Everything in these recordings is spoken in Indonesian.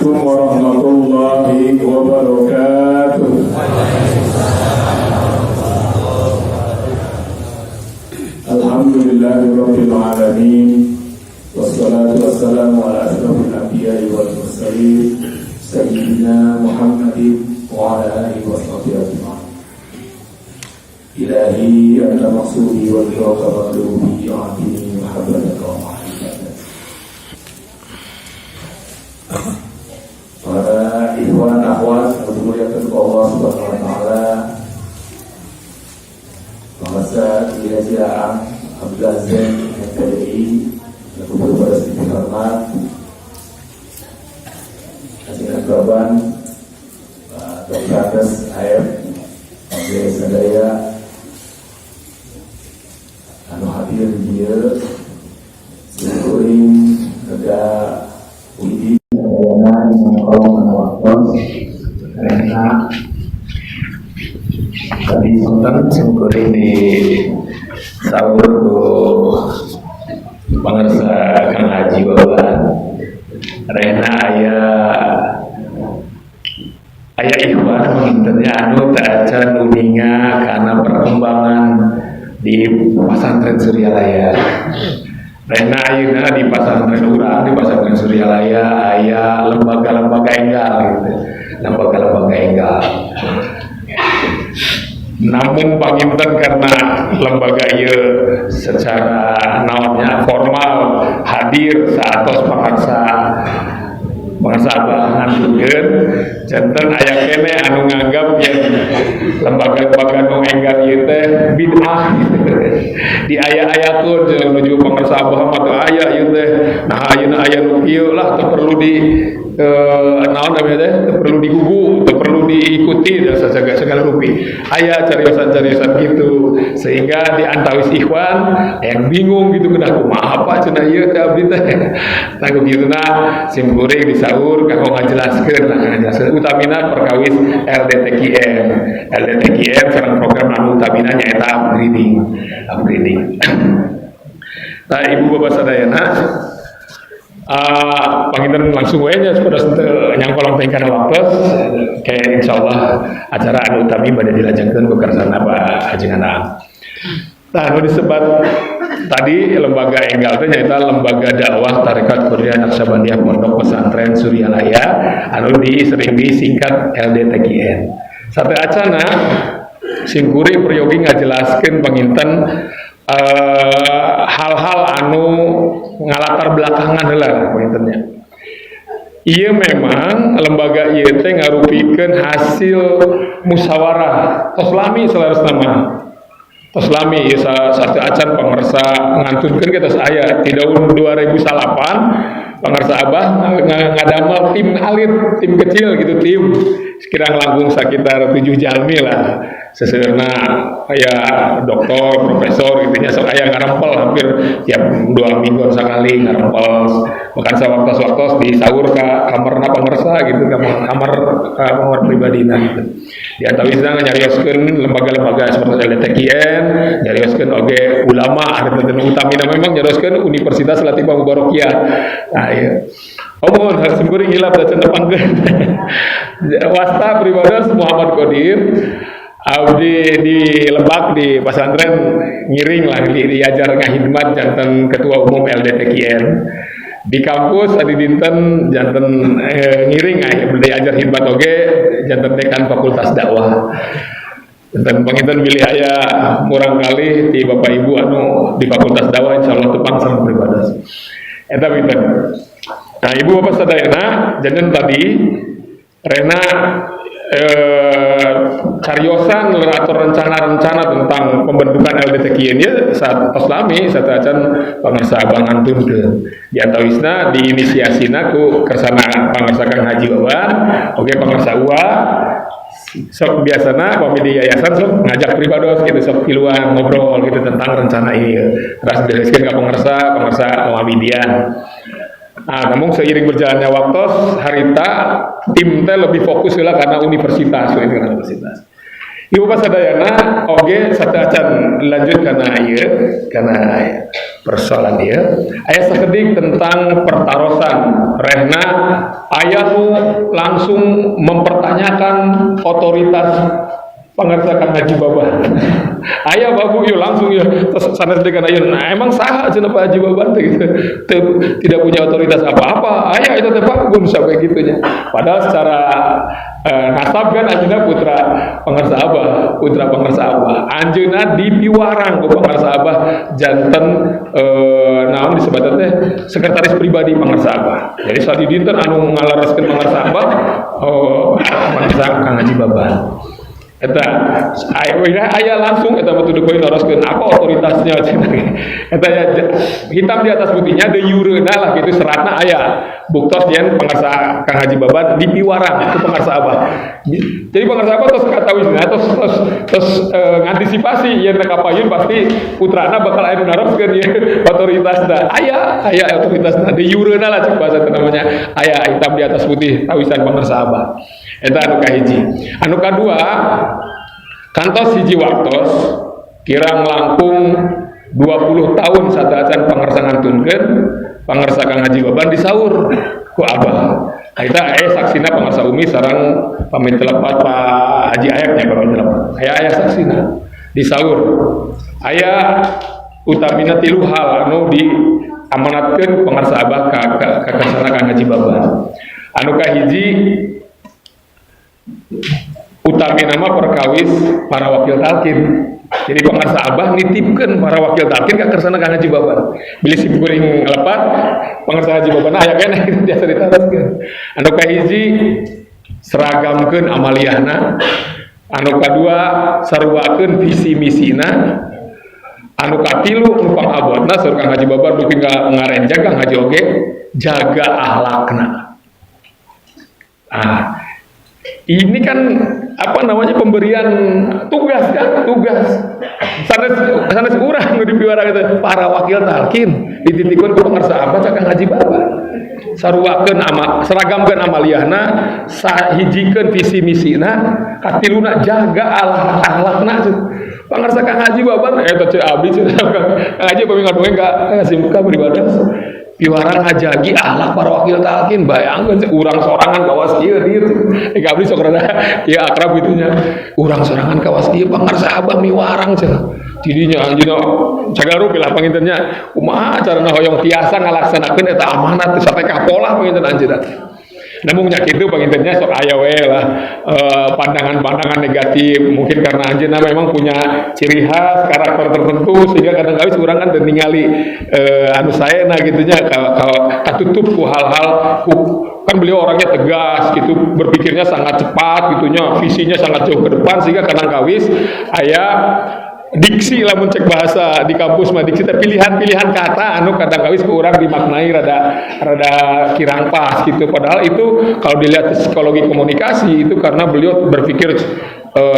Assalamualaikum warahmatullahi wabarakatuh. Alhamdulillahirabbil alamin. Wassalatu wassalamu ala asyrofil anbiya'i wal mursalin sayyidina Muhammadin wa ala alihi washabbihi ajma'in. Ilahi anta maqsudi wal firqa matlubi a'tini mahabbataka wa mahabbataka. Para ikhwan akhwat yang dimuliakan Allah Subhanahu wa taala, Penguasa Kerajaan Abdul Zain MPDI yang berpada sedikit hormat, Hajian Korban Dr. Atas AF Abdul Sadaya anu hadir dia seluruh kerja uji karena tadi sultan singkuring di sahur ku pangarsa Kang Haji Wawan rena aya ikhwan menginternya anu tak acan uninga karena perkembangan di pesantren Suryalaya. Rena ayeuna di pesantren urang, di pesantren Suryalaya aya lembaga-lembaga enggal gitu. Lembaga-lembaga enggal. Namun panginten karena lembaga ieu secara naonnya formal hadir saatos pangarsa abah ngantukeun janten aya kene anu nganggap yen lembaga-lembaga nu enggal ieu teh bid'ah di aya-ayakeun menuju pangarsa abah mah teu aya ieu teh. Nah ayeuna aya nu kieu lah teu perlu di naon namanya teh teu perlu digugu, teu perlu diikuti dan segala rupi. Aya cariosan-cariosan gitu sehingga di antawis ikhwan yang bingung gitu kedah kumaha apa cenah ieu teh abdi teh. Tanggu kieuna simkuring di sahur kanggo ngajelaskeun utamina perkawis LDTQM. LDTQM sareng program anu utamina nyaeta upgrading. Nah, Ibu Bapak sadayana panginten langsung wae nya pada nyangkolong teh kana waktu kayak insyaallah acara anu utami bade dilajengkeun ku kersana Pak Haji Nana. Nah, anu disebat tadi lembaga enggal teh nyaeta lembaga dakwah Tarekat Qadiriyah Naqsabandiyah Pondok Pesantren Suryalaya anu sering disingkat LDTQN. Sate acana singkuri priyogi ngajelaskeun panginten hal-hal anu ngalatar belakangan heula pointennya. Ieu memang lembaga ieu teh ngarupikeun hasil musyawarah toslami salarosna mah. Toslami ieu satu acan pangarsa ngantunkeun ke tos aya di tahun 2008 pangarsa abah ngadamel tim alit, tim kecil gitu tim sekirang langkung sekitar 7 jalmi lah. Seseurna aya doktor, profesor gitunya sok aya ngarempel hampir tiap 2 minggu sekali ngarempel makan sawaktos-waktos di sahur ka kamarna pangarsa gitu kamar pribadina gitu. Di antawisna nyarioskeun lembaga-lembaga seperti LDTQN, nyarioskeun oge ulama anu utamina memang nyarioskeun Universitas Latifah Mubarakiyah. Nah ieu mohon harus kuring hilap da cenah panggeun. Wasta pribadi Muhammad Qadir abdi di Lebak di pesantren ngiring lah diajar ngahidmat janten ketua umum LDTQN. Di kampus adi dinten janten ngiring diajar hidmat oge janten dekan Fakultas Dakwah. Janten panginten milih aya murang kali di Bapak Ibu anu di Fakultas Dakwah insyaallah tepang sareng pribadas. Eta pinten. Nah, Ibu Bapak sadayana janten tadi rena cariosan atau rencana-rencana tentang pembentukan LDTQN ya saat Oslami saat acan pangarsa abang antunkeun di antawisna diinisiasina ku kersana pangarsa Kang Haji Wawan oge pangarsa UA sok biasana pami di yayasan sok ngajak pribados gitu sok piluan ngobrol gitu tentang rencana ini terus direskeun ka pangarsa Muhammadiyah. Nah, namun seiring berjalannya waktu, harita tim teh lebih fokus lah karena universitas. Ibu pas sadayana, oge satu acan lanjut karena persoalan dia aya sakedik tentang pertarosan rehna aya nu langsung mempertanyakan otoritas pangarsakan Haji Baban. Aya babu yuk langsung ya sanes dengan ayeuna. Nah, emang saha cenah Pak Haji Baban teh gitu. Tidak punya otoritas apa-apa. Aya itu teh Pak Gun sampai gitunya. Padahal secara nasab kan anjeunna putra pangarsa Abah, putra pangarsa Abah. Anjeunna dipiwarang ku pangarsa Abah janten naon disebutna teh sekretaris pribadi pangarsa Abah. Jadi sadi dinten anu ngalareskeun pangarsa Abah pangarsa Kang Haji Baban. Eta aya langsung eta betul poin noroskeun apa otoritasnya eta ya hitam di atas putihnya de yureuna lah gitu seratna aya buktos yen pangarsa Kang Haji Baban dipiwarang itu pangarsa Abah. Jadi pangarsa Abah tos katawisna tos ngantisipasi yen kapayun pasti putrana bakal aya naroskeun ye otoritasna. Aya otoritasna de yureuna lah cek bahasa namanya. Aya hitam di atas putih tawisan pangarsa Abah. Eta anu kahiji. Anu kadua kantos hiji waktos kirang langkung 20 tahun sadaacan pangarsa ngantunkeun pangarsa Kang Haji Baban disaur ku Abah. Eta saksina pangarsa Umi sareng pamit telepat Pak Haji Ayaknya kalau telepat. Aya saksina disaur. Aya utamina 3 hal anu diamanatkeun pangarsa Abah ka karsana Kang Haji Baban. Anu kahiji utami nama perkawis para wakil talkin. Jadi pangarsa Abah nitipkeun para wakil talkin ka kersana Kang Haji Baban. Bili sim kuring lepat pangarsa Haji Baban aya keneh biasa ditaroskeun. Anu kahiji seragamkeun amaliyahna. Anu kadua saruakeun visi misina. Anu katilu nu pangabotna saur Kang Haji Baban dugi ngarenjag Kang Haji oge jaga akhlakna. Ini kan apa namanya pemberian tugas kan, tugas. Sanes urang nu dipiwarang itu para wakil talkin dititikeun ku pangarsa Abah Kang Haji Baban. Saruakeun seragamkeun amaliyahna, sahijikeun visi misina, katiluna jaga akhlakna. Pangarsa Kang Haji Baban eta ceu abdi ceu Kang Haji bami ngadongeng ka simka beribadah. Piwarang ngajagi akhlak para wakil talkin, bayangkeun urang sorangan kawas ieu dieu abdi sok rada ieu akrab gitunya. Urang sorangan kawas ieu pangarsa Abah miwarang cenah. Didinya anjeunna cagaru pilah pangintennya kumaha carana hoyong tiasa ngalaksanakeun eta amanat sampai ka pola panginten anjeunna. Namun nya kitu pangintennya sok aya we lah pandangan-pandangan negatif mungkin karena anjeunna memang punya ciri khas karakter tertentu sehingga kadang kali urang kan teu ningali anu saena gitunya katutup ku hal-hal kan beliau orangnya tegas gitu, berpikirnya sangat cepat gitunya, visinya sangat jauh ke depan sehingga kadang kawis aya diksi lamun cek bahasa di kampus mah diksi pilihan-pilihan kata anu kadang kawis ku urang dimaknai rada kirang pas gitu. Padahal itu kalau dilihat psikologi komunikasi itu karena beliau berpikir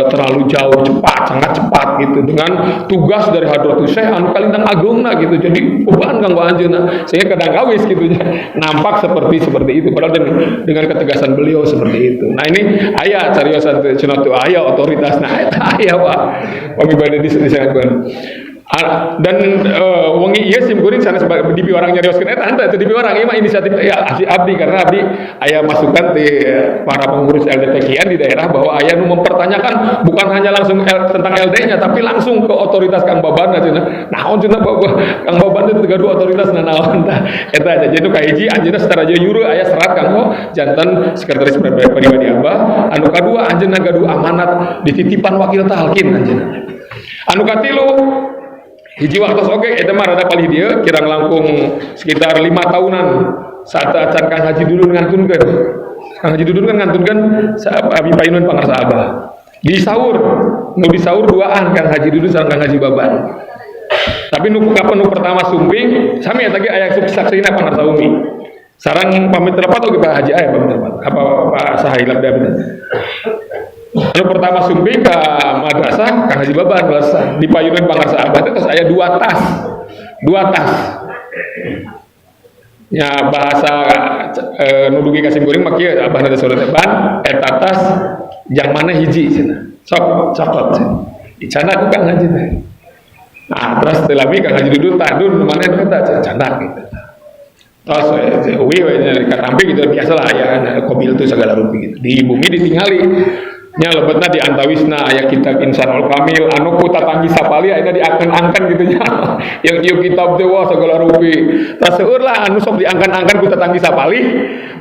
terlalu jauh sangat cepat gitu dengan tugas dari Hadratus Syekh anu kalintang agungna gitu. Jadi beban kanggo anjeunna sehingga kadang kawis gitu nampak seperti itu padahal dengan ketegasan beliau seperti itu. Nah ini aya cariosan cenah teu aya otoritasna eta aya Pak pamibade disangakeun. Dan wengi ieu sim kuring sanes dipiwarang nyarioskeun eta henteu teu dipiwarang ieu mah inisiatif ya abdi karena abdi aya masukan di para pengurus LDP-kian di daerah bahwa aya nu mempertanyakan bukan hanya langsung tentang LD-nya tapi langsung ke otoritas Kang Baban cenah. Naon cenah Kang Baban teh gaduh otoritas naon tah. Eta aja jadi kahiji anjeunna secara juru aya serat kanggo janten sekretaris pribadi Abah. Anu kadua anjeunna gaduh amanat dititipan wakil talkin anjeunna. Anu katilu hiji waktu oke eta mah rada palih dieu kirang langkung sekitar 5 tahunan saat acan Kang Haji Dudun ngantunkeun. Kang Haji Dudun kan ngantunkeun abi payunan pangarsa Abah. Disaur, nu disaur duaan Kang Haji Dudun sareng Kang Haji Baban. Tapi nu pertama sumping sami eta ge aya saksina pangarsa Umi. Sareng pamit rapat oge Pak Haji aya pamit rapat. Apa Pak Sahilab David. Anu pertama sumping ke madrasah Kang Haji Baban madrasah di payunan pangarsa Abah terus aya 2 tas. Ya bahasa nudugi kasim kuring mah kieu Abah teh sore ban eta tas yang mana hiji cenah. Sok cokot. Di sana ku Kang Haji teh. Nah terus telami Kang Haji Dudun tadun mana kita candak gitu. Terus nyari katampi gitu biasalah ya kobil itu segala rupi gitu. Di bumi ditinggali nya lebetna di antawisna aya kitab Insanul Kamil anu ku tatanggi sapali ayeuna diangkan-angkan gitu nya. Yang ieu kitab teh wah segala rupi. Tah seueur lah anu sok diangkan-angkan ku tatanggi sapali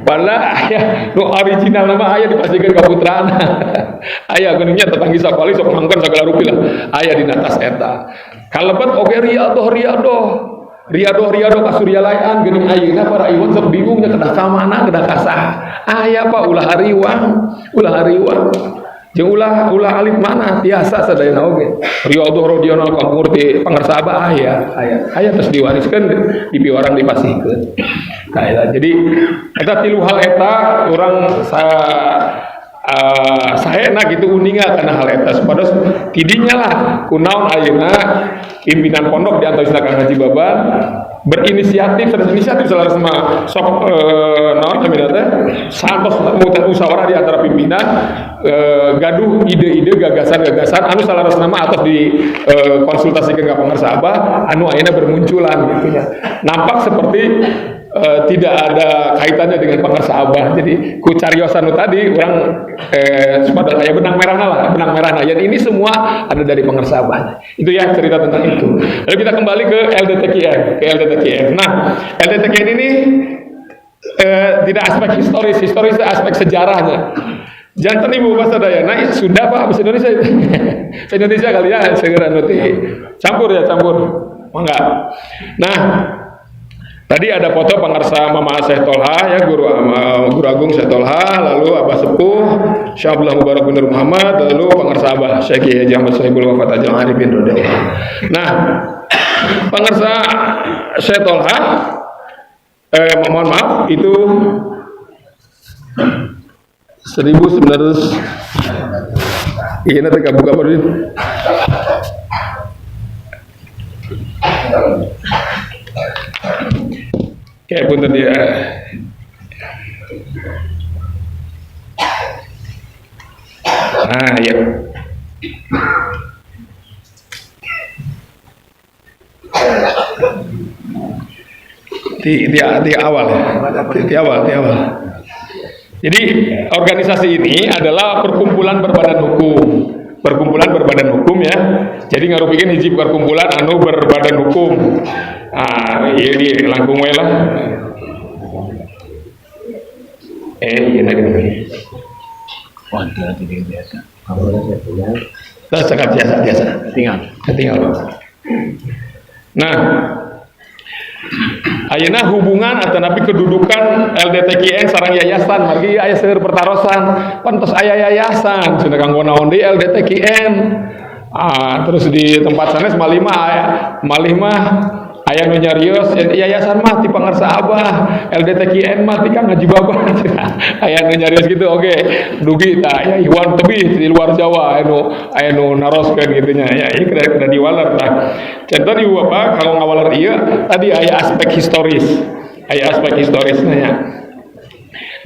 bala aya nu original mah aya dipasikeun ka putrana. Aya geuning nya tatanggi sapali sok ngangkan segala rupi lah aya dina tas eta. Kalebet oge Riado kasuryalayan geuning ayeuna para iwan sok bingungnya kedah ka mana kedah ka saha. Aya Pak ulah hariwang. Jeung ulah alit mana tiasa sadayana oge. Riyadhah radhiyallahu anhu murti pangarsa Abah aya terus diwariskeun di piwarang dipasihkeun. Nah, jadi eta tilu hal eta urang saena gitu uninga kana hal eta supados tidinya lah kunaon ayeuna pimpinan pondok di antawisna Kang Haji Baban berinisiatif salah sok naon namina teh santos musyawarah di antara pimpinan gaduh ide-ide gagasan-gagasan anu salaresna mah atos di konsultasikeun ka pangarsa Abah anu ayeuna bermunculan gitu nya. Nampak seperti tidak ada kaitannya dengan pangarsa Abah. Jadi ku cariosan tadi orang padahal aya benang merahna yang ini semua ada dari pangarsa Abah. Itu ya cerita tentang itu. Lalu kita kembali ke LDTKN. Nah, LDTKN ini tidak aspek historis itu aspek sejarahnya. Jantan Ibu Pak Sadayana sudah Pak bahasa Indonesia itu. Indonesia kali ya segera nanti campur. Enggak. Nah, tadi ada foto pangarsa Mama Syekh Tolha ya guru agung Syekh Tolha, lalu Abah Sepuh Syekh Abdullah Mubarak bin Muhammad, lalu pangarsa Abah Syekh Kiai Ahmad Sohibul Wafat Ajal Arifin radhiyallahu. Nah, pangarsa Syekh Tolha mohon maaf itu 1900 ini nanti buka baru ini. Kayak punten dia. Nah, ya. Di awal. Jadi organisasi ini adalah perkumpulan berbadan hukum ya. Jadi ngarupikeun hiji perkumpulan anu berbadan hukum. Iya di langkung we lah. Iya lagi. Wadah tidak biasa. Terus cakap biasa. Ketinggal. Nah, ayeuna hubungan atau napi kedudukan LDTKN sareng yayasan margi aya seueur pertarosan pantos aya yayasan cenah kanggo naon deui LDTKN. Terus di tempat sanes malih mah aya nu nyarios yayasan mah ti pangarsa Abah, LDTKN mah ti Kang Haji Baban. Aya nu nyarios gitu oge. Dugi tah ya Iwan tebih di luar Jawa aya nu naroskeun kitu nya. Ya ieu kada diwaler tah. Contoh di Bapak kalau ngawaler ieu tadi aya aspek historisnya ya.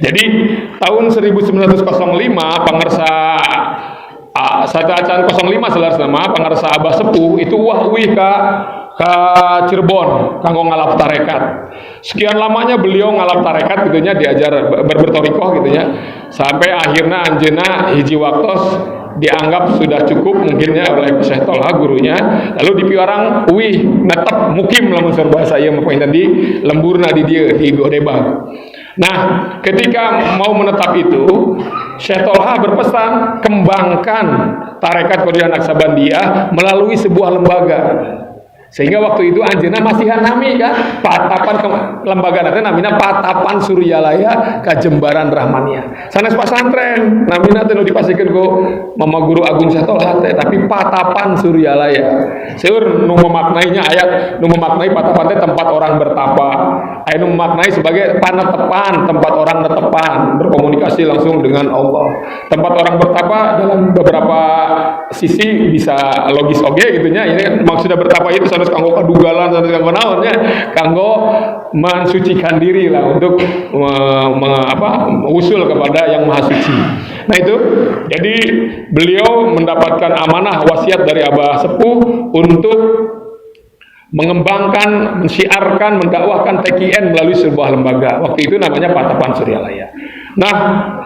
Jadi tahun 1905 pangarsa Sataacan 05 selar nama pangarsa Abah Sepuh itu wahwih ka Cirebon kanggo ngalap tarekat. Sekian lamanya beliau ngalap tarekat gitunya diajar bertorikoh gitunya sampai akhirnya anjeuna hiji waktos dianggap sudah cukup mungkinnya oleh Syekh Tolha gurunya, lalu dipiwarang netep mukim lamun bahasa ieu mah di lemburna di dieu di Godebag. Nah, ketika mau menetap itu Syekh Tolha berpesan kembangkan tarekat Qadiriyah Naksabandiyah melalui sebuah lembaga. Sehingga waktu itu anjeunna masihan nami kan patapan lembaga nanti namina Patapan Suryalaya Kajembaran Rahmaniyah. Sanes pasantren namina teh nu dipasikeun ku Mama Guru Agung Syekh Tolha teh tapi Patapan Suryalaya. Seueur nu memaknainya ayat nu memaknai patapan teh tempat orang bertapa. Aya nu memaknai sebagai panetepan, tempat orang netepan, berkomunikasi langsung dengan Allah. Tempat orang bertapa dalam beberapa sisi bisa logis oge gitunya. Ini maksudnya bertapa itu sanes kanggo kadugalan sanes kanggo naon nya, kanggo mensucikan diri lah untuk usul kepada yang maha suci. Nah itu, jadi beliau mendapatkan amanah wasiat dari Abah Sepuh untuk mengembangkan, mensiarkan, mendakwahkan TKN melalui sebuah lembaga. Waktu itu namanya Patapan Suryalaya. Nah,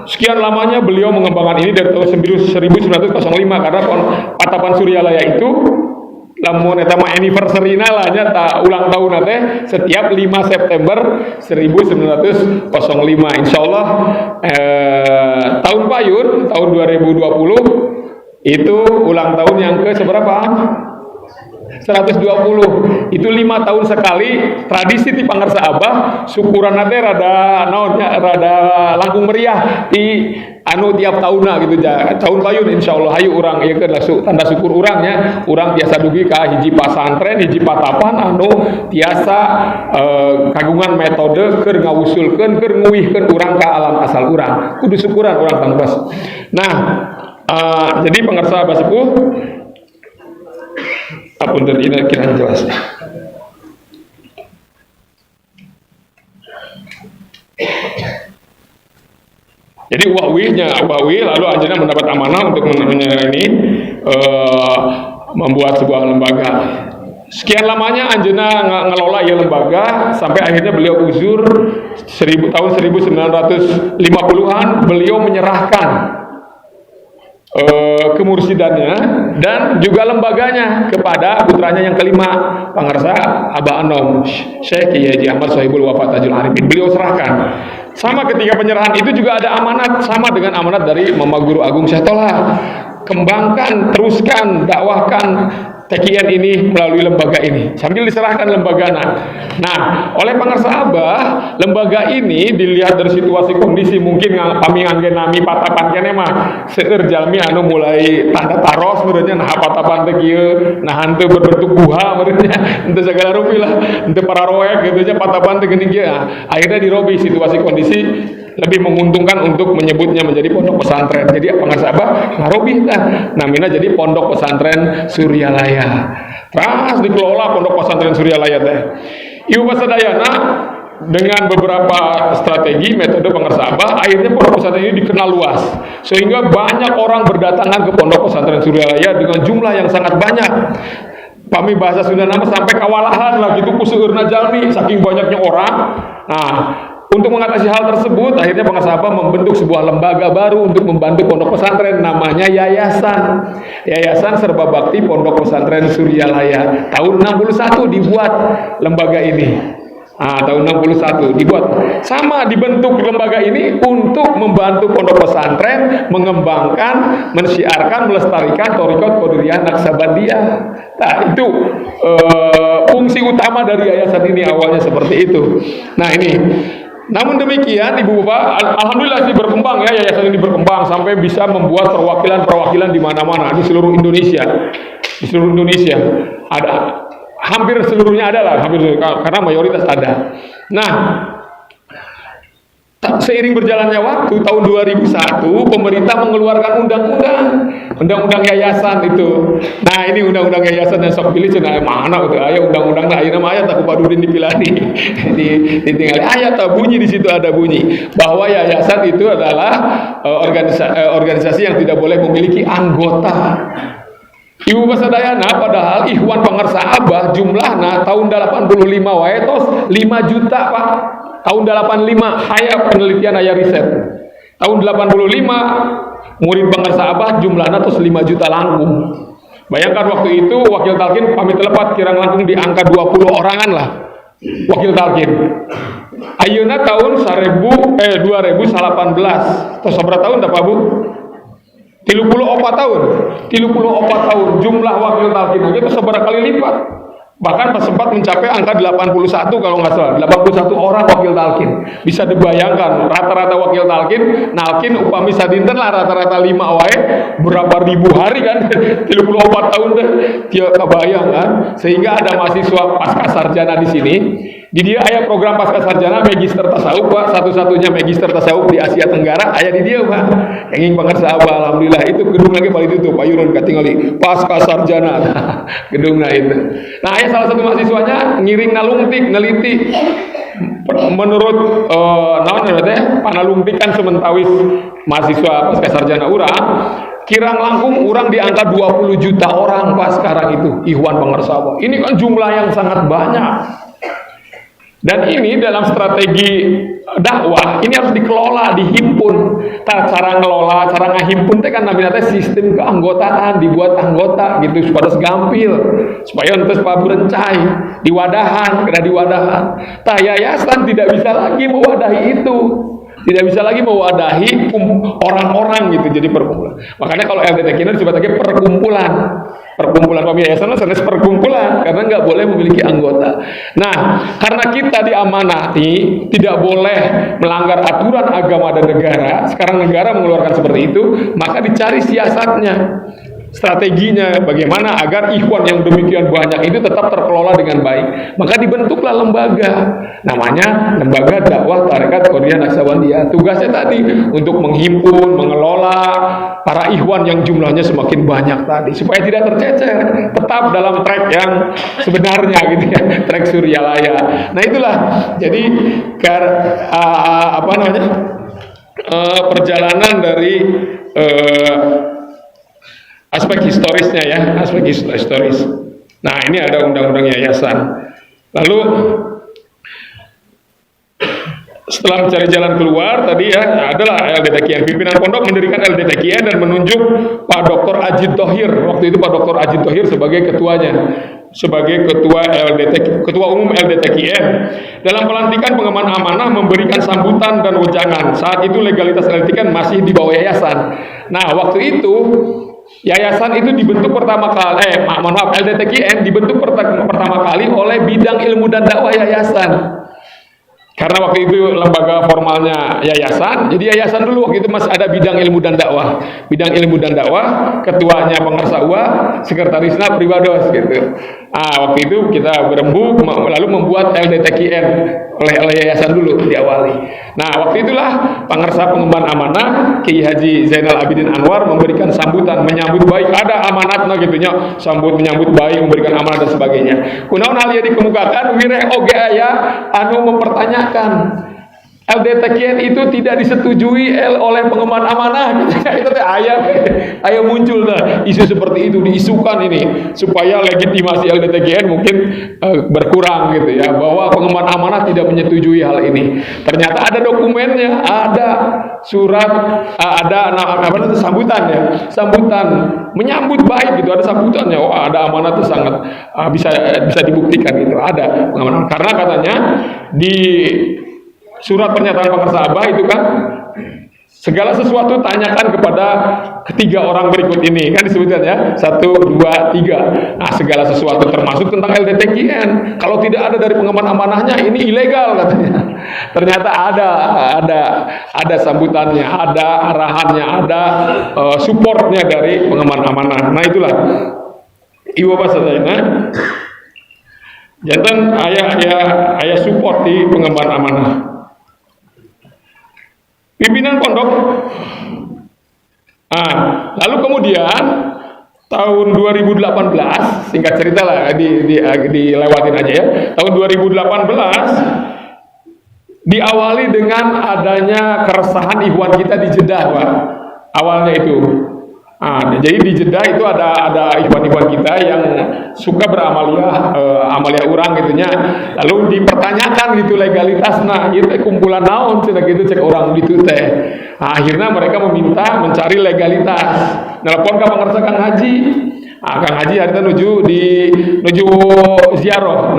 sekian lamanya beliau mengembangkan ini dari tahun 1905 karena Patapan Suryalaya itu lamun eta mah anniversary lah nya ulang tahun teh setiap 5 September 1905. Insyaallah tahun payun tahun 2020 itu ulang tahun yang ke seberapa? 120. Itu 5 tahun sekali tradisi di Pangarsa Abah syukuran teh rada naonnya rada langkung meriah di anu tiap tahunna gitu ja. Tahun payun insyaallah hayu urang ieu keun tanda syukur urangnya urang tiasa dugi ka hiji pasantren hiji patapan anu tiasa kagungan metode keur ngawusulkeun keur nguwihkeun urang ka alam asal urang kudu syukuran urang tangtos. Nah jadi Pangarsa Abah sepuh apunten ini kira jelas. Jadi wawi lalu anjeunna mendapat amanah untuk membuat sebuah lembaga. Sekian lamanya anjeunna ngelola ieu lembaga sampai akhirnya beliau uzur tahun 1950-an beliau menyerahkan kemursidannya dan juga lembaganya kepada putranya yang kelima Pangarsa Abah Anom Syekh Kiai Haji Ahmad Sohibul Wafa Tajul Arifin. Beliau serahkan. Sama ketika penyerahan itu juga ada amanat sama dengan amanat dari Mama Guru Agung Syekh Toha. Kembangkan, teruskan, dakwahkan TKN ini melalui lembaga ini sambil diserahkan lembagana. Nah, oleh Pangarsa Abah, lembaga ini dilihat dari situasi kondisi mungkin kami anggenami patapan kene mah seueur jalmi anu mulai tanda taros meureunnya nah patapan teh kieu nah henteu berbentuk guha meureunnya henteu segala rupi lah henteu pararoek gitu nya patapan teh geuning kieu. Akhirnya dirobi situasi kondisi lebih menguntungkan untuk menyebutnya menjadi pondok pesantren. Jadi Pangarsa Abah ngarobi tah namina jadi pondok pesantren Suryalaya. Terus dikelola pondok pesantren Suryalaya teh. Ibu pasadayana dengan beberapa strategi metode Pangarsa Abah akhirnya pondok pesantren ini dikenal luas sehingga banyak orang berdatangan ke pondok pesantren Suryalaya dengan jumlah yang sangat banyak. Kami bahasa Sunda nama sampai kawalahan lah gitu kuseueurna jalmi saking banyaknya orang. Nah, untuk mengatasi hal tersebut, akhirnya Pangarsa Abah membentuk sebuah lembaga baru untuk membantu pondok pesantren, namanya Yayasan. Yayasan Serba Bakti Pondok Pesantren Suryalaya. Tahun 61 dibuat lembaga ini. Tahun 61 dibuat. Sama dibentuk lembaga ini untuk membantu pondok pesantren mengembangkan, mensiarkan, melestarikan Thariqat Qadiriyah Naksabandiyah. Nah, itu fungsi utama dari yayasan ini awalnya seperti itu. Nah, ini namun demikian Ibu Bapak, alhamdulillah sih berkembang ya, yayasan ini berkembang sampai bisa membuat perwakilan di mana-mana di seluruh Indonesia. Di seluruh Indonesia ada, hampir seluruhnya ada lah, karena mayoritas ada. Nah, seiring berjalannya waktu tahun 2001 pemerintah mengeluarkan undang-undang yayasan itu. Nah, ini undang-undang yayasan yang sok pilih cenah mana udah aya undang-undang nah ayeuna mah aya tak Padudin dipilani ditinggali aya tak bunyi di situ ada bunyi bahwa yayasan itu adalah organisasi yang tidak boleh memiliki anggota. Ibu pasadayana padahal Ikhwan Pangarsa Abah jumlahna tahun 85 wae tos 5 juta Pak. Tahun 85 aya penelitian aya riset. Tahun 85 murid Pangarsa Abah jumlahna tos 5 juta langkung. Bayangkan waktu itu wakil talqin pamit lepat kirang langkung di angka 20 orangan lah. Wakil talqin. Ayeuna tahun 2018. Tos sabaraha tahun Pak Bu? 34 tahun jumlah wakil talqin itu seberapa kali lipat, bahkan sempat mencapai angka 81 kalau nggak salah, 81 orang wakil talqin. Bisa dibayangkan rata-rata wakil talqin nalkin upami sadinten lah rata-rata 5 wae berapa ribu hari kan 34 tahun deh dia kebayang kan, sehingga ada mahasiswa pasca sarjana di sini. Di dia aya program pasca sarjana magister tasawuf Pak, satu-satunya magister tasawuf di Asia Tenggara aya di dia Pak. Yang Pangarsa Abah alhamdulillah itu gedung lagi paling itu Pak Yurun katingali pasca sarjana gedungna itu. Nah, aya salah satu mahasiswanya ngiring nalungtik neliti menurut naon teh panalungtik kan sementawis mahasiswa pasca sarjana urang Kirang langkung orang di angka 20 juta orang Pak sekarang itu Ikhwan Pangarsawa. Ini kan jumlah yang sangat banyak. Dan ini dalam strategi dakwah ini harus dikelola, dihimpun. Cara ngelola, cara ngahimpun itu kan namanya sistem keanggotaan, dibuat anggota gitu supaya segampil, supaya untuk berencai, diwadahan, kena diwadahan. Yayasan tidak bisa lagi mewadahi itu. Tidak bisa lagi mewadahi orang-orang gitu jadi perkumpulan. Makanya kalau LDTK disebut lagi perkumpulan. Perkumpulan pemiyayasan itu perkumpulan karena nggak boleh memiliki anggota. Nah, karena kita diamanati tidak boleh melanggar aturan agama dan negara. Sekarang negara mengeluarkan seperti itu, maka dicari siasatnya, strateginya bagaimana agar ikhwan yang demikian banyak itu tetap terkelola dengan baik. Maka dibentuklah lembaga, namanya Lembaga Dakwah Tarekat Qadiriyah Naksabandiyah. Tugasnya tadi untuk menghimpun, mengelola para ikhwan yang jumlahnya semakin banyak tadi supaya tidak tercecer, tetap dalam track yang sebenarnya gitu ya, track Suryalaya. Nah itulah jadi perjalanan dari aspek historisnya ya, aspek historis. Nah ini ada undang-undang yayasan. Lalu setelah mencari jalan keluar tadi ya adalah LDTKN. Pimpinan pondok mendirikan LDTKN dan menunjuk Pak Dr. Ajid Thohir. Waktu itu Pak Dr. Ajid Thohir sebagai ketuanya, sebagai ketua umum LDTKN. Dalam pelantikan pengemban amanah memberikan sambutan dan wejangan. Saat itu legalitas LDTKN masih di bawah yayasan. Nah waktu itu yayasan itu dibentuk pertama kali, LDTKN dibentuk pertama kali oleh bidang ilmu dan dakwah yayasan. Karena waktu itu lembaga formalnya yayasan, jadi yayasan dulu waktu itu masih ada bidang ilmu dan dakwah. Bidang ilmu dan dakwah, ketuanya Pangarsawa, sekretarisnya Pribados gitu. Waktu itu kita berembuk lalu membuat LDTKN oleh yayasan dulu diawali. Nah, waktu itulah Pangarsa Pengemban Amanah Kiai Haji Zainal Abidin Anwar memberikan sambutan, menyambut baik, ada amanatna gitunya, menyambut baik, memberikan amanat dan sebagainya. Kunaon hal yang dikemukakan wireh oge aya anu mempertanyakan LDTKN itu tidak disetujui oleh pengemban amanah. Itu ayah muncul isu seperti itu diisukan ini supaya legitimasi LDTKN mungkin berkurang gitu ya, bahwa pengemban amanah tidak menyetujui hal ini. Ternyata ada dokumennya, ada surat, ada sambutan ya, sambutan menyambut baik gitu, ada sambutannya. Ada amanah itu sangat bisa dibuktikan gitu, ada pengamanah. Karena katanya di surat pernyataan Pangarsawa itu kan segala sesuatu tanyakan kepada ketiga orang berikut ini kan disebutkan ya 1, 2, 3. Nah segala sesuatu termasuk tentang LDTKN. Kalau tidak ada dari pengemban amanahnya ini ilegal katanya. Ternyata ada sambutannya, ada arahannya, ada supportnya dari pengemban amanah. Nah itulah ibu bapak sadayana jantan ayah support di pengemban amanah. Pimpinan pondok. Lalu kemudian tahun 2018, singkat cerita lah dilewatin aja ya. Tahun 2018 diawali dengan adanya keresahan ikhwan kita di Jeddah, Pak. Awalnya itu. Jadi di Jeddah itu ada ikhwan-ikhwan kita yang suka beramaliyah, amalia orang gitunya. Lalu dipertanyakan gitu legalitasnya, itu kumpulan naon cina gitu cek orang gitu teh. Akhirnya mereka meminta mencari legalitas. Nelpon ke Pangarsa Kang Haji. Kang Haji hari itu nuju ziarah.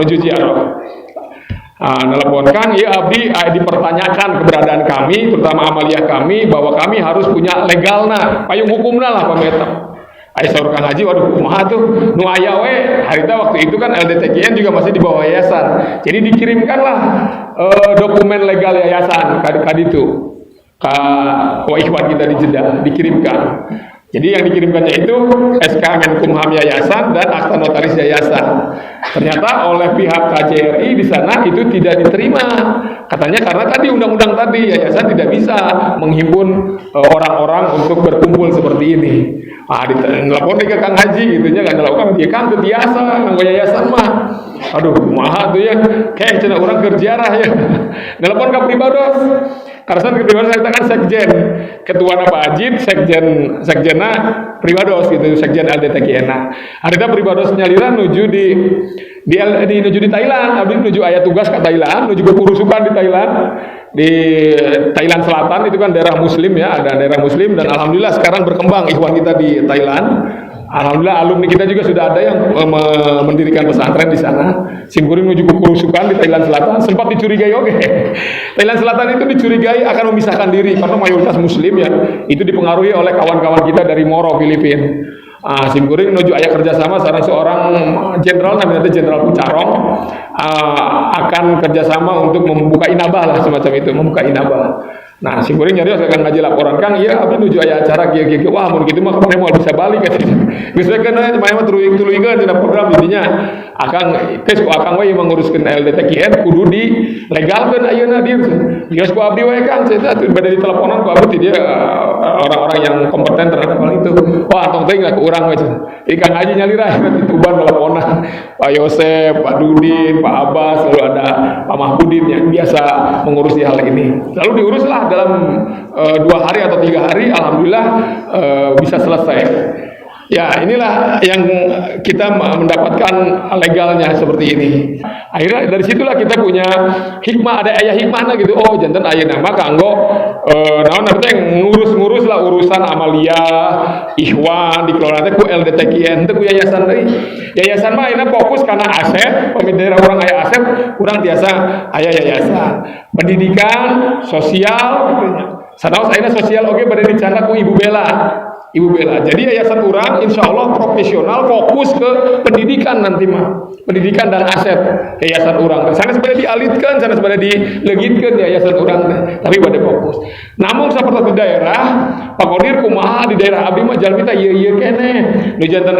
Nelpon Kang, ya abdi dipertanyakan keberadaan kami, terutama amaliyah kami, bahwa kami harus punya legalna, payung hukumna lah pemerintah. Saur Kang Haji, waduh kumaha tuh, nu aya we. Harita waktu itu kan LDTKN juga masih di bawah yayasan. Jadi dikirimkanlah dokumen legal yayasan kaditu ka ikhwan kita di Jeddah, dikirimkan. Jadi yang dikirimkannya itu SK Menkumham Yayasan dan akta notaris yayasan. Ternyata oleh pihak KJRI di sana itu tidak diterima. Katanya karena tadi undang-undang tadi yayasan tidak bisa menghimpun orang-orang untuk berkumpul seperti ini. Nelpon ke Kang Haji gitunya kan, nelpon dia kan biasa nganggo yayasan mah. Aduh, kumaha tuh ya. Kayak cenah urang keur ziarah ya. Nelpon ka pribados. Karena pribados saya kan sekjen, ketua Pak Ajid, sekjenna pribados gitu, sekjen LDTKN. Harita pribados nyalira nuju nuju di Thailand, abdi nuju aya tugas ke Thailand, nuju kepurusukan di Thailand. Di Thailand Selatan itu kan daerah muslim ya, ada daerah muslim dan alhamdulillah sekarang berkembang ikhwan kita di Thailand. Alhamdulillah alumni kita juga sudah ada yang mendirikan pesantren di sana. Simkuring menuju kepurusukan di Thailand Selatan, sempat dicurigai oke. Thailand Selatan itu dicurigai akan memisahkan diri karena mayoritas muslim ya. Itu dipengaruhi oleh kawan-kawan kita dari Moro, Filipina. Simkuring menuju ayah kerjasama seorang jenderal namanya Jenderal Pucarong akan kerjasama untuk membuka inabah lah semacam itu, membuka inabah. Nah, simkuring nyari akan ngaji laporan Kang, iya abdi nuju aya acara kieu wah mun kitu mah kemana mau bisa balik katanya. Geus we kana mah tuluy-tuluykeun tina program intinya akan geus ku akang we menguruskeun LDTKN kudu dilegalkeun ayeuna dieu. Geus ku abdi we Kang cenah bade di teleponan ku abdi dia orang-orang yang kompeten terhadap hal itu. Wah, tong teuing lah ku urang we cenah. Ikan ngaji nyalira di Tuban teleponan. Pak Yosef, Pak Dudin, Pak Abbas, lalu ada Pak Mahmudin yang biasa mengurusi hal ini. Lalu diuruslah dalam 2 hari atau 3 hari, alhamdulillah bisa selesai. Ya, inilah yang kita mendapatkan legalnya seperti ini. Akhirnya dari situlah kita punya hikmah, ada ayah hikmahnya gitu. Oh, jantan ayah nama kanggo naon namanya ngurus lah urusan amalia, ikhwan dikelola teh ku LDTKN teh ku yayasan deui. Yayasan mah ayeuna fokus karena aset, pemindera orang aya aset, kurang biasa aya yayasan. Pendidikan, sosial gitu nya. Sanaos ayeuna sosial oge bade dicanda ku Ibu Bella. Jadi yayasan urang insya Allah profesional fokus ke pendidikan nanti mah, pendidikan dan aset yayasan urang. Sana sebenarnya dialitkan, sana sebenarnya dilegitkan yayasan urang, tapi pada fokus. Namun seperti di daerah, Pak Kodir kumaha di daerah abdi mah jalmi teh ieu kene. Nu janten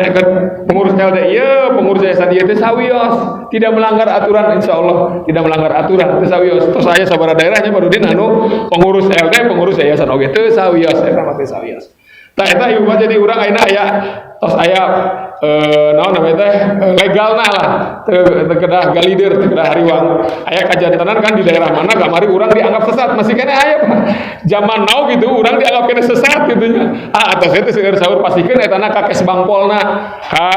pengurus LD ieu, pengurus yayasan ieu teh sawios, tidak melanggar aturan insya Allah, tidak melanggar aturan teh sawios. Terus saya sabaraha daerahnya Padudin anu pengurus LD, pengurus yayasan oge teh sawios, eta mah teh sawios. Tah eta ieu jadi urang ayeuna aya tos aya naon namanya teh legalna lah teu kedah galider teu kedah hariwang aya kajantenan kan di daerah mana kamari urang dianggap sesat masih kene aya zaman now gitu urang dianggap kene sesat gitu nya atos eta seueur saur pasikeun etana ka kes bangpolna ka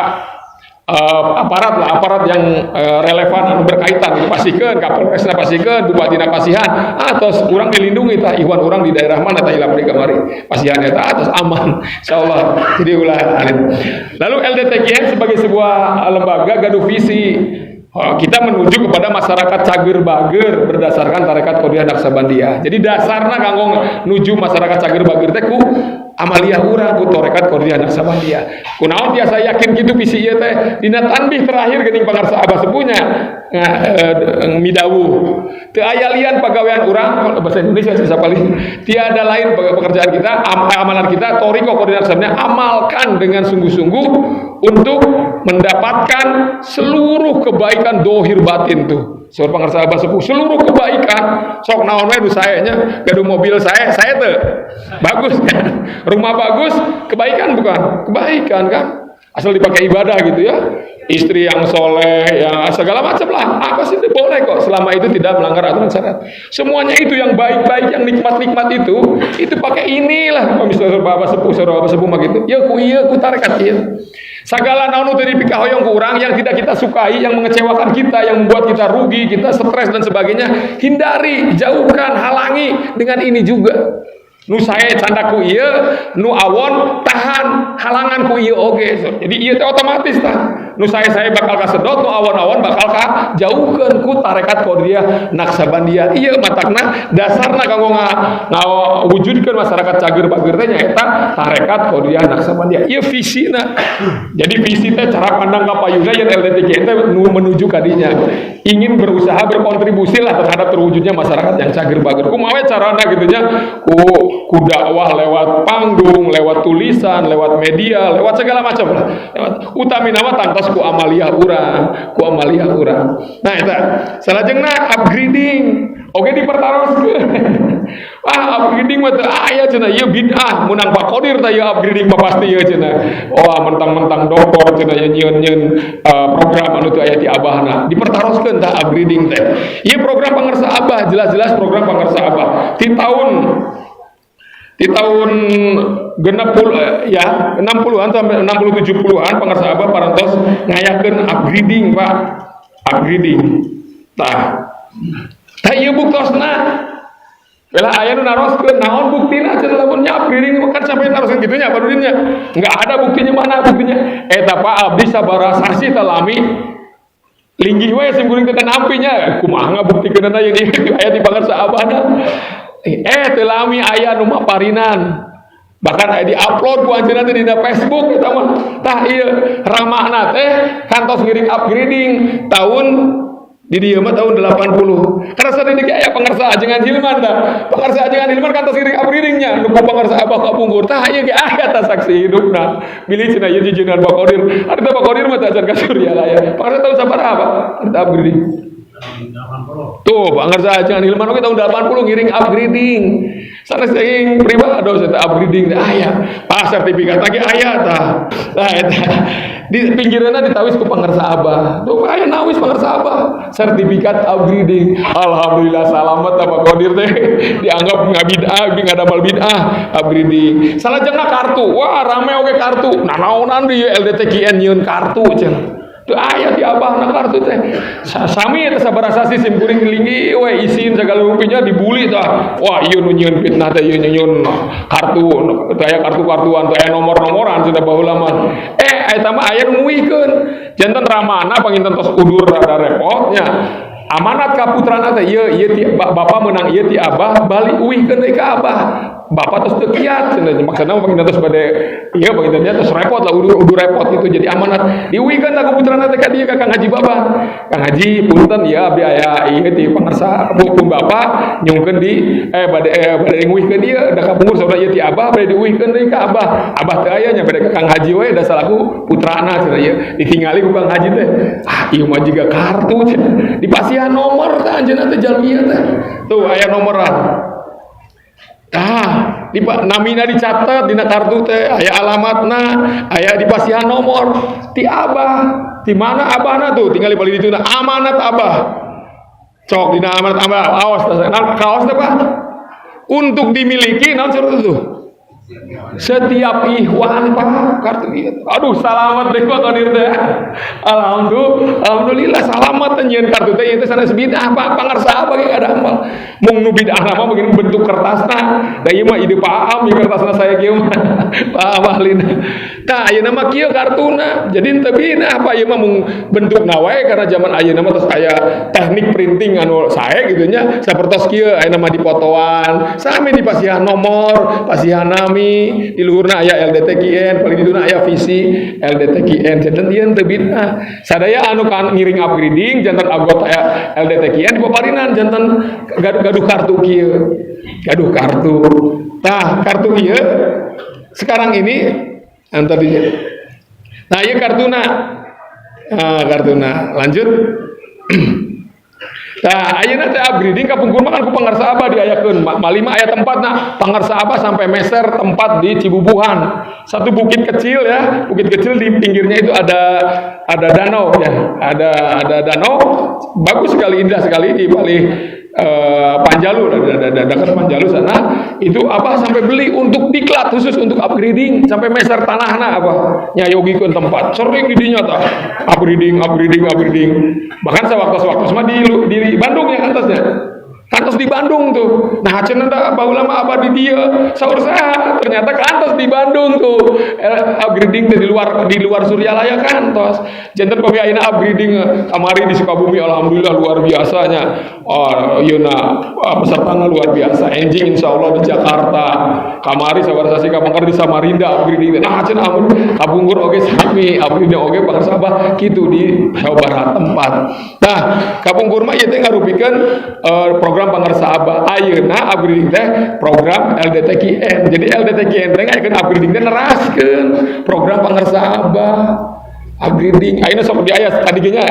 aparat yang relevan anu berkaitan pasikeun Kapolresna pasikeun Bupatina Pasihan atos urang dilindungi tah ikhwan urang di daerah mana tah ilapri kamari Pasihan eta atos aman insyaallah. Jadi ulah lalu LDTKN sebagai sebuah lembaga gaduh visi kita menuju kepada masyarakat cager bager berdasarkan tarekat Qadiriyah Naqsabandiyah. Jadi dasarna kanggo nuju masyarakat cager bager teh ku amalia urang ku tarekat Qadiriyah Naqsabandiyah. Kunaon tiasa yakin kitu visi ieu teh dina tanbih terakhir geuning pangarsa Abah sepunya midawu. Teu aya lian pagawean urang bahasa Indonesia sisa paling tiada lain pekerjaan kita amalan kita thariqah Qadiriyah Naqsabandiyah amalkan dengan sungguh-sungguh untuk mendapatkan seluruh kebaikan dohir batin tuh. Soal pangarsa Abah sepuh seluruh kebaikan sok naon we nu saya nya gaduh mobil saya teh bagus kan rumah bagus kebaikan bukan kebaikan kan asal dipakai ibadah gitu ya istri yang soleh ya segala macam lah apa sih itu boleh kok selama itu tidak melanggar aturan syariat semuanya itu yang baik-baik yang nikmat-nikmat itu pakai inilah misalnya Abah sepuh mah gitu ya ku tarekat ieu segala naon teu dipikahoyong ku urang yang tidak kita sukai, yang mengecewakan kita, yang membuat kita rugi, kita stres dan sebagainya, hindari, jauhkan, halangi dengan ini juga. Nu saya candaku ieu, nu awon tahan halangan ku ieu oge. Jadi ieu teh otomatis tah. Nu saya bakal kasedot, nu awon-awon bakal ka jauhkeun ku tarekat Qadiriyah Naqsabandiyah. Ieu matakna dasarna kanggo ngawujudkeun masyarakat cager bager teh nyaeta tarekat Qadiriyah Naqsabandiyah. Ieu visina. Jadi visi teh cara pandang ka payuna yang LDTKN teh menuju ka dinya. Ingin berusaha berkontribusi lah terhadap terwujudnya masyarakat yang cager bager. Kumaha carana kitu nya? Ku dakwah lewat panggung, lewat tulisan, lewat media, lewat segala macam lah. Utami nama tangtos ku amalia urang. Nah eta salajengna upgrading. Oke dipertaroskeun. upgrading mah teu aya cenah ieu bid'ah munang Pak Qodir tah ieu upgrading mah pasti ieu cenah. Mentang-mentang doktor cenah ieu nyieun program anu teu aya ti abahna. Dipertaroskeun tah upgrading teh. Ieu program pangarsa abah, jelas-jelas program pangarsa abah. Di tahun genep ya 60-an sampai 60 70-an pangarsa abah parantos ngayakeun upgrading Pak. Upgrading. Tah ieu buktosna bela aya nu naroskeun naon buktina cenah lamun nya upgrading kan sampai naroskeun kitu nya padudinnya enggak ada buktinya, mana buktinya eta Pak abdi sabaraha sasi teh lami linggih wae sim kuring teu nampinya kumaha ngabuktikeun aya di pangarsa abahna teu lami aya nu maparinan bahkan aya di-upload ku anjeunna teh dina Facebook eta mah tah ieu ramahna teh kantos ngiring upgrading tahun di dieu mah tahun 80. Karena sadeui aya pangarsa ajengan Hilman tah. Pangarsa ajengan Hilman kantos ngiring upgradingnya nu ku pangarsa abah kapungkur tah ieu ge aya tah saksi hidupna. Bilih cenah ieu jeunan Pak Qodir. Ari teh Pak Qodir mah teh acan ka Suryalaya. Pangarsa tahun sabaraha Pak? Ari upgrading. Tuh, pangarsa ajengan Hilman oge tahun 80 ngiring upgrading. Sanes teh pribados eta upgrading teh aya. Sertifikat lagi aya tah. Tah eta di pinggiranna ditawis ku pangarsa abah. Tuh aya nawis pangarsa abah. Sertifikat upgrading. Alhamdulillah salamet Pak Qodir teh dianggap ngabid'ah, ngadamel bid'ah upgrading. Salajengna kartu. Wah, rame oge kartu. Nanaonan di LDTKN nyieun kartu cenah. Teu aya di abahna kartu teh. Sami eta sabaraha sasi sim kuring linggi we isin sagala rupinya dibuli tah. Wah, ieu nu nyieun fitnah teh ieu nyieun kartu. Teu aya kartu-kartuan teh aya nomor-nomoran cenah baheula mah. Eta mah aya nu nguwihkeun. Janten ramana panginten tos udur rada repotnya. Amanat ka putrana teh ieu ti bapa meunang ieu ti abah bali uwihkeun deui ka abah. Bapak tos teu kiat cenah maksudna panginten tos bade ieu panginten tos repot lah udur repot itu jadi amanat. Diuwihkeun ka putrana teh ka dieu ka Kang Haji Babah. Kang Haji punten ya abdi aya ieu ti pangarsa hukum bapak nyungkeun di bade nguwihkeun dieu da kapungkur saudara ieu ti abah bade diuwihkeun deui ka abah. Abah teu aya nya bade ka Kang Haji we da salaku putrana cenah ieu ditingali ku Kang Haji teh. Ieu mah jiga kartu cenah. Dipasihan nomor tah anjeunna teh jalmi teh. Tuh aya nomoran. Namina dicatat dina kartu teh aya alamatna, aya dipasihan nomor ti abah. Di mana abahna tuh tinggal balik dituna amanat abah. Cok dina amanat abah awas kaos teh Pak. Untuk dimiliki naon surat itu? Setiap ikhwan Pak kartu ieu. Aduh salamet deui Pak Qodir teh. Alhamdulillah salamet nyieun kartu teh ieu teh sanes bid'ah Pak pangarsa abah ge kada amal. Mung nu bid'ah mah begini bentuk kertasna. Da ieu mah ide Pak Am kertasna saya kieu mah. Pak Am ahlina. Tah ayeuna mah kieu kartuna. Jadi teu bid'ah Pak ieu mah mung bentukna wae karena zaman ayeuna mah tos aya teknik printing anu sae kitu nya sapertos kieu ayeuna mah dipotoan. Sami dipasihan nomor, pasihan nami di luhurna aya LDTKN paling diduna aya visi LDTKN janten ieu teu bid'ah sadaya anu kan ngiring upgrading janten anggota LDTKN dipaparinan janten gaduh kartu kieu gaduh kartu tah kartu ieu sekarang ini tadinya nah ieu kartuna lanjut Tah ayeuna teh upgrading kapungkur mah kan ku pangarsa abah diayakeun. Malima aya tempatna pangarsa abah sampai meser tempat di Cibubuhan. Satu bukit kecil ya, bukit kecil di pinggirnya itu ada danau ya. Ada danau bagus sekali, indah sekali di balik Panjalu, dekat Panjalu sana. Itu abah sampai beli untuk diklat khusus untuk upgrading sampai meser tanahna abah nyayogikeun tempat. Sering di dinya tah upgrading. Bahkan sewaktu-waktu mah di Bandung ya kantos di Bandung tuh. Nah cenah da baheula abah di dieu saur saha ternyata kantos di Bandung tuh. Upgrading teh di luar Suryalaya kantos. Janten pami ayeuna upgrading kamari di Sukabumi alhamdulillah luar biasanya. Yeuna pesertana luar biasa. Enjing insyaallah di Jakarta. Kamari sabaraha sasi kamangkar di Samarinda upgrading. Nah cenah amun kabungkur oge sami upgrading oge pangarsa abah kitu di sabaraha tempat. Nah kabungkur mah ieu teh ngarupikeun program pangarsa abah ayeuna upgrading teh program LDTKN. Jadi LDTKN teh ngayakeun upgrading teh neraskeun program pangarsa abah upgrading. Ayeuna sok di aya tadi nya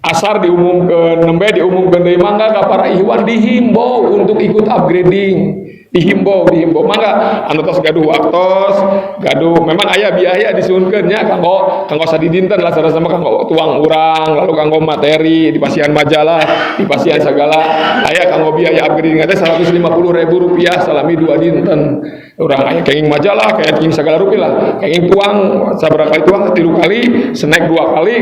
asar diumumkeun, nembe diumumkeun deui mangga ka para ikhwan dihimbau untuk ikut upgrading. dihimbau mangga anu tos gaduh waktos gaduh memang aya biaya disuunkeun nya kanggo sadidinten lah sama kanggo tuang urang lalu kanggo materi dipasihan majalah dipasihan segala aya kanggo biaya upgrading teh Rp150.000 salami 2 dinten urang aya kenging majalah kayak kenging segala rupi lah kenging tuang sabaraha kali tuang 3 kali snack 2 kali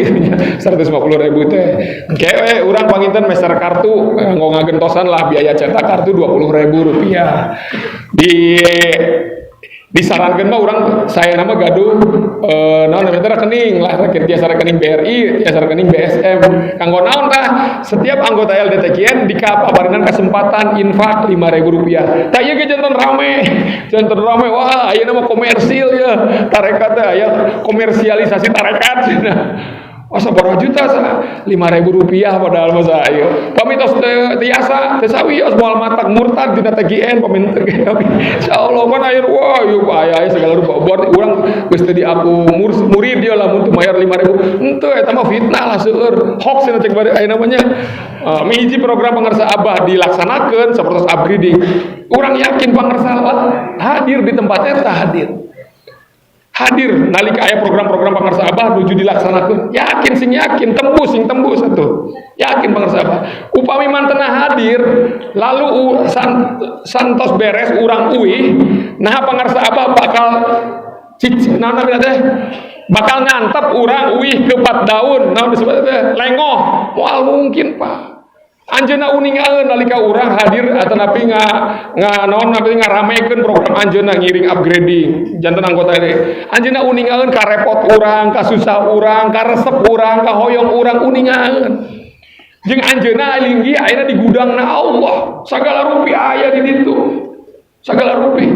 Rp150.000 teh engke urang panginten mester kartu nganggo ngagentosan lah biaya cetak kartu Rp20.000 disarankan mah orang saya nama gaduh naon namanya rekening lah tiasa rekening BRI tiasa rekening BSM kanggo naon tah setiap anggota LDTKN dikabarinan kesempatan infak Rp5.000 tah ieu ge janten rame wah ayeuna mah komersil ya tarekat teh aya komersialisasi tarekat cenah. Oh, sabaraha juta sana Rp5.000 padahal masa ayo. Kami tos tiasa tesawios moal matak murtad dina TGN paminter ge. Insyaallah kan ayeuna wah ieu aya segala rupa bor urang geus teu di aku murid dia lamun teu mayar Rp5.000. Henteu eta mah fitnah lah seueur. Hoax cenah cek bari aya namanya. Mihiji program pangarsa Abah dilaksanakeun sapertos upgrading. Urang yakin pangarsa hadir di tempat eta hadir nalika aya program-program pangarsa Abah nuju dilaksanakeun yakin tembus atuh yakin pangarsa Abah upami mantena hadir lalu santos beres urang uih nah pangarsa Abah bakal bakal ngantep urang uih ke 4 daun naon disebut teh lengoh moal mungkin Pak anjeunna uningaeun nalika urang hadir atanapi ngaramekeun program anjeunna ngiring upgrading janten anggota teh anjeunna uningaeun ka repot urang ka susah urang ka resep urang ka hoyong urang uningaeun jeung anjeunna linggi ayeuna di gudangna Allah sagala rupi aya di ditu sagala rupi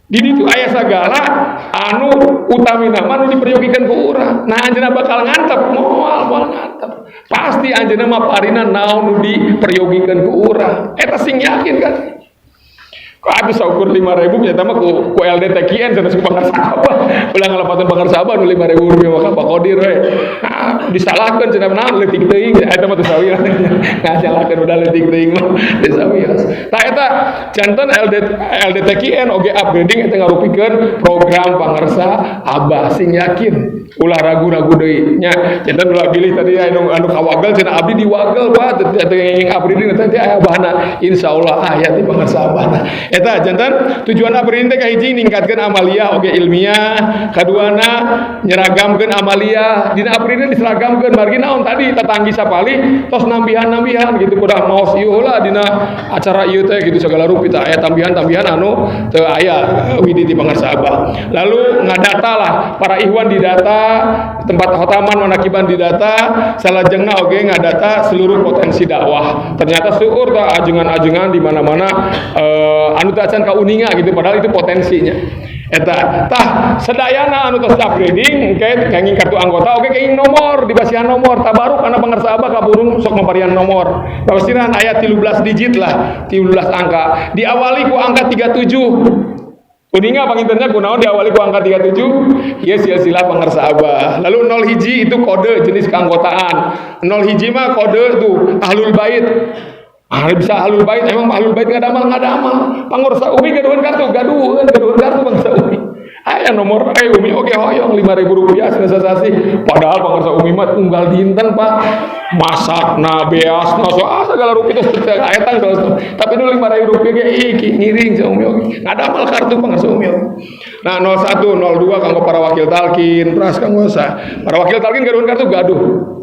di ditu aya sagala anu utamina mah nu diperyogikan ku urang nah anjeunna bakal ngantep moal ngantep pasti anjeunna mah parina naon nu diperyogikan ku urang eta sing yakin kan kok atuh saukur Rp5.000 nyata mah ku LDTKN cenah suku pangarsa Abah ulah ngalapateun pangarsa Abah nu Rp5.000 mah ka Pak Kodir we nah disalahkeun cenah naon leutik teuing eta mah teu sawios ngasalahkeun udah leutik teuing mah teu sawios tah eta janten LDTKN oge upgrading eta ngarupikeun program pangarsa Abah sing yakin ulah ragu-ragu deui nya janten ulah pilih tadi anu kawagel cenah abdi diwagel Pak teu nging upgrading teh aya Abahna insyaallah aya ti pangarsa Abahna eta janten tujuan upgrading teh kahiji ningkatkeun amalia oge ilmiah kaduana nyeragamkeun amalia dina upgrading diseragamkeun margi naon tadi tatanggi sapali tos nambihan gitu kudah maos ieu heula dina acara ieu teh gitu segala rupi teh aya tambihan anu teu aya widi di pangarsa Abah lalu ngadata lah para ikhwan di data tempat khotaman manakiban di data salajengna oge ngadata seluruh potensi dakwah ternyata seueur tah ajengan-ajengan di mana-mana anu teh acan kauninga gitu padahal itu potensinya eta tah sadayana anu tos upgrading engke kenging kartu anggota oke kenging nomor dibasihan nomor tabaruk kana pangarsa Abah kaburung sok maparian nomor pastiran aya 13 digit lah 13 angka diawali ku angka 37 uninga pangintennya kunaon diawali ku angka 37 ieu silsilah pangarsa Abah lalu 0 hiji itu kode jenis keanggotaan 0 hiji mah kode tuh ahlul bait bisa ahlul bait emang ahlul bait nggak ada amal pangursa umi gaduhan kartu bangsa umi aya nomor umi oke hoyong Rp5.000 sensasi padahal pangursa umi mah tunggal dinten Pak masakna beasna segala rupi terus etang tapi nu Rp5.000 ge iki ngiring sa umi oke ada amal kartu pangursa umi nah 01 02 kanggo para wakil talkin pras kanggo para wakil talkin gaduhan kartu gaduh.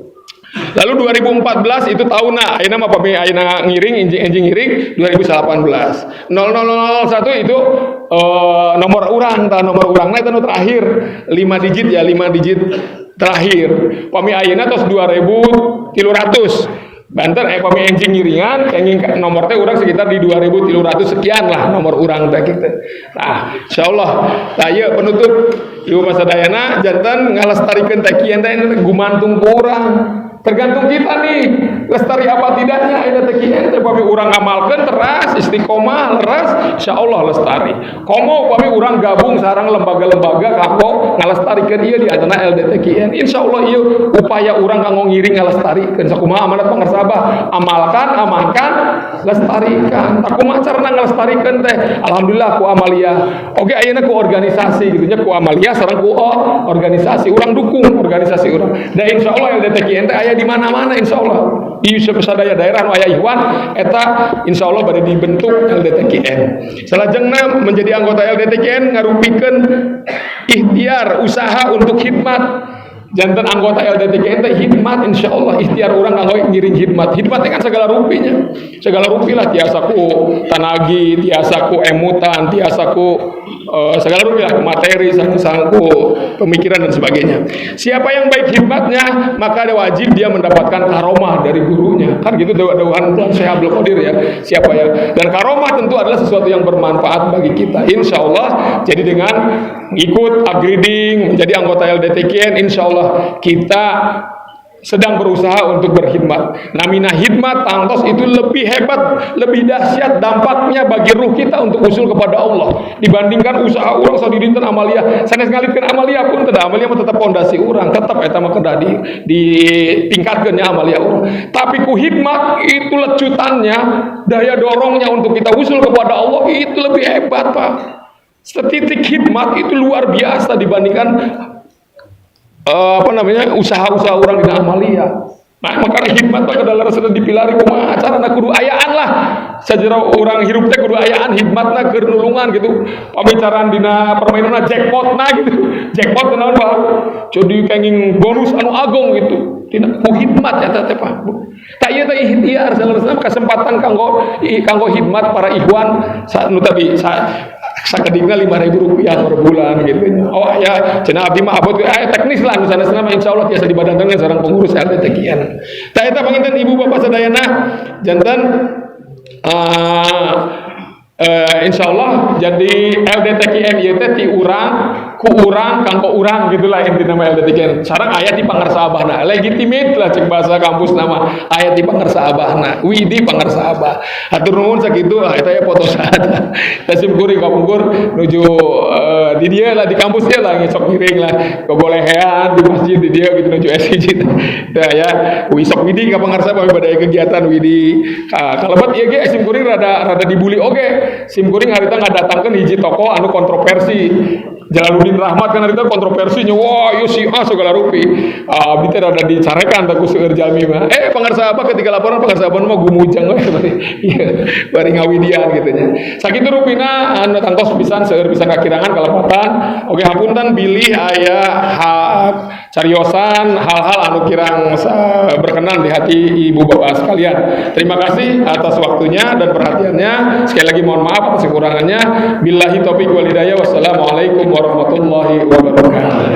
Lalu 2014 itu tahunna ayeuna mah pami ayeuna ngiring enjing ngiring 2018 0001 itu nomor urang eta nu terakhir 5 digit terakhir pami ayeuna tos 2300 banter pami enjing ngiringan kenging nomor teh urang sekitar di 2300 sekian lah nomor urang teh kitu nah insyaallah tah ieu penutup ieu masa dayana janten ngalestarikeun teh kieu teh gumantung ku urang tergantung kita nih lestari apa tidaknya ini teh kieu teh upami urang ngamalkeun teras istiqomah leres insyaallah lestari. Komo upami urang gabung sareng lembaga-lembaga kanggo ngalestarikeun ieu di antara LDTKN insyaallah ieu upaya urang kanggo ngiring ngalestarikeun sakumaha amanat pangarsabah amalkan amankan lestarikan tak kumaha carana ngalestarikeun teh alhamdulillah ku amalia oge ayeuna ku organisasi gitu nya ku amalia sareng ku organisasi urang dukung organisasi urang da insyaallah LDTKN teh aya di mana-mana insyaallah di sadaya daerah nu aya Ikhwan eta insyaallah bade dibentuk LDTKN salajengna menjadi anggota LDTKN ngarupikeun ikhtiar usaha untuk khidmat jantan anggota LDTKN teh hikmat insyaallah ikhtiar urang kanggo ngiring hikmat kan segala rupinya segala rupi lah tiasa ku tanagi tiasa ku emutan tiasa ku segala rupi lah materi sangku pemikiran dan sebagainya siapa yang baik hikmatnya maka ada wajib dia mendapatkan karomah dari gurunya kan gitu doa-doaan Syekh Abdul Qadir ya siapa ya dan karomah tentu adalah sesuatu yang bermanfaat bagi kita insyaallah jadi dengan ikut upgrading menjadi anggota LDTKN insyaallah kita sedang berusaha untuk berkhidmat. Namina khidmat tangtos itu lebih hebat, lebih dahsyat dampaknya bagi ruh kita untuk usul kepada Allah dibandingkan usaha urang sadidinten amalia. Sanes ngalipkeun amalia pun teu amalia mah tetap pondasi urang, tetap eta mah kedah ditingkatkeun nya amalia urang. Tapi ku khidmat itu lecutannya, daya dorongnya untuk kita usul kepada Allah itu lebih hebat, Pak. Setitik khidmat itu luar biasa dibandingkan usaha-usaha orang di amalia. Nah, makanya khidmat mah kedalara sedang dipilari kumaha carana kudu ayaan lah. Sajarah orang hirup teh kudu ayaan khidmatna keur nulungan gitu. Pamicaran dina permainanna jackpotna gitu. Jackpot naon Pak? Jadi kenging bonus anu agung gitu. Tina ku khidmat eta teh Pak. Tak ieu teh ikhtiar salerosna kesempatan kanggo khidmat para ikhwan nu tadi sakedingna Rp5.000 per bulan gitu. Oh ya, cenah abdi mah abot teknis lah nu sanesna mah insyaallah tiasa dibadanteun sareng pengurus LDTKN. Tah eta panginten ibu bapak sadayana janten insyaallah jadi LDTKN ieu teh ti urang ku urang kanggo urang gitulah intina nama LDTKN. Sareng aya di pangarsaabahna. Legitimate lah cek bahasa kampus nama aya di pangarsaabahna. Widi pangarsaabah. Hatur nuhun sakitu eta ya foto sada. Tasim kuring kapungkur nuju di dia lah di kampus dia lah ngesok miring lah kebolehan di masjid di dia gitu nuju SCJ. Tah ya wisok Widi ka pangarsaabah pada kegiatan Widi kalebet ieu ge sim kuring rada dibuli oge. Sim kuring harita ngadatangkeun hiji toko anu kontroversi. Jalaluddin Rahmat kan harita kontroversinya wah ieu si A segala rupi. Abdi teh rada dicarekan tak ku seueur jalmi mah. Pangarsaabah ketika laporan pangarsaabah mah gumujang we bari. Ieu bari ngawidian kitu nya. Sakitu rupina anu tangtos pisan seueur pisan kakirangan kalepatan. Oge hapunten bilih aya hak cariosan hal-hal anu kirang berkenan di hati ibu bapak sekalian. Terima kasih atas waktunya dan perhatiannya. Sekali lagi mohon maaf atas kekurangannya. Billahi taufiq wal hidayah. Wassalamualaikum warahmatullahi wabarakatuh.